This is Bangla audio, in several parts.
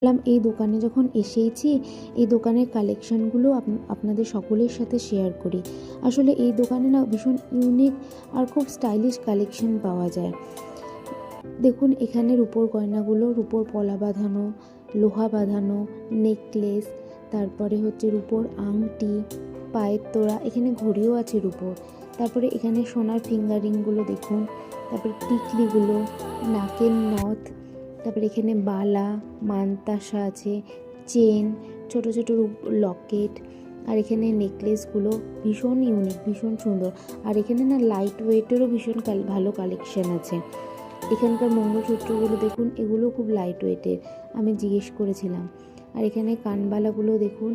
ভাবলাম এই দোকানে যখন এসেইছি, এই দোকানের কালেকশানগুলো আপনাদের সকলের সাথে শেয়ার করি। আসলে এই দোকানে না ভীষণ ইউনিক আর খুব স্টাইলিশ কালেকশন পাওয়া যায়। দেখুন এখানে রূপোর গয়নাগুলো, রূপোর পলা বাঁধানো, লোহা বাঁধানো, নেকলেস, তারপরে হচ্ছে রূপোর আংটি, পায়ের তোড়া, এখানে ঘড়িও আছে রূপোর। তারপরে এখানে সোনার ফিঙ্গারিংগুলো দেখুন, তারপরে টিকলিগুলো, নাকের নথ, তারপরে এখানে বালা, মানতাসা আছে, চেন, ছোট ছোট লকেট, আর এখানে নেকলেসগুলো ভীষণ ইউনিক, ভীষণ সুন্দর। আর এখানে না লাইট ওয়েটেরও ভীষণ ভালো কালেকশন আছে। এখানকার মঙ্গলসূত্রগুলো দেখুন, এগুলো খুব লাইট ওয়েটের, আমি জিজ্ঞেস করেছিলাম। আর এখানে কানবালাগুলো দেখুন,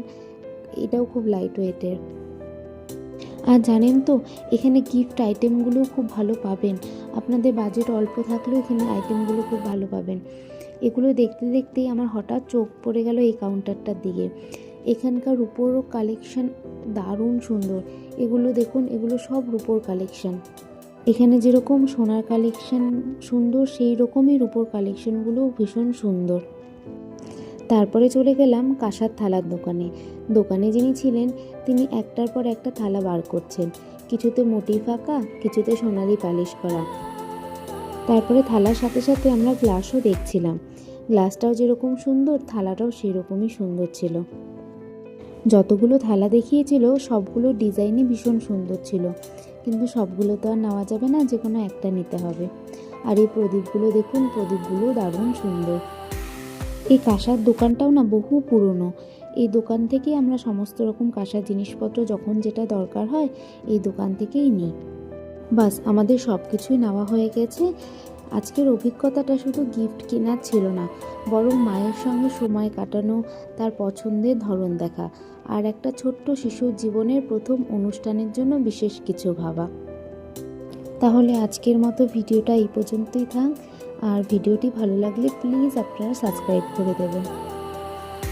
এটাও খুব লাইট ওয়েটের। আর জানেন তো, এখানে গিফট আইটেমগুলো খুব ভালো পাবেন। আপনাদের বাজেট অল্প থাকলেও এখানে আইটেমগুলো খুব ভালো পাবেন। এগুলো দেখতে দেখতেই আমার হঠাৎ চোখ পড়ে গেল এই কাউন্টারটার দিকে। এখানকার রূপোরও কালেকশন দারুণ সুন্দর। এগুলো দেখুন, এগুলো সব রূপোর কালেকশন। এখানে যেরকম সোনার কালেকশন সুন্দর, সেই রকমই রূপোর কালেকশনগুলোও ভীষণ সুন্দর। তারপরে চলে গেলাম কাঁসার থালার দোকানে। দোকানে যিনি ছিলেন তিনি একটার পর একটা থালা বার করছেন, কিছুতে মোটি ফাঁকা, কিছুতে সোনালি পালিশ করা। তারপরে থালার সাথে সাথে আমরা গ্লাসও দেখছিলাম। গ্লাসটাও যেরকম সুন্দর, থালাটাও সেরকমই সুন্দর ছিল। যতগুলো থালা দেখিয়েছিল সবগুলো ডিজাইনই ভীষণ সুন্দর ছিল, কিন্তু সবগুলো তো আর নেওয়া যাবে না, যে কোনো একটা নিতে হবে। আর এই প্রদীপগুলো দেখুন, প্রদীপগুলো দারুণ সুন্দর। এই কাঁসার দোকানটাও না বহু পুরনো। এই দোকান থেকেই আমরা সমস্ত রকম কাঁসার জিনিসপত্র যখন যেটা দরকার হয় এই দোকান থেকেই নিই। বাস, আমাদের সব কিছুই নেওয়া হয়ে গেছে। আজকের অভিজ্ঞতাটা শুধু গিফট কেনার ছিল না, বরং মায়ের সঙ্গে সময় কাটানো, তার পছন্দের ধরন দেখা, আর একটা ছোট্ট শিশুর জীবনের প্রথম অনুষ্ঠানের জন্য বিশেষ কিছু ভাবা। তাহলে আজকের মতো ভিডিওটা এই পর্যন্তই থাক। আর ভিডিওটি ভালো লাগলে প্লিজ আপনারা সাবস্ক্রাইব করে দেবেন।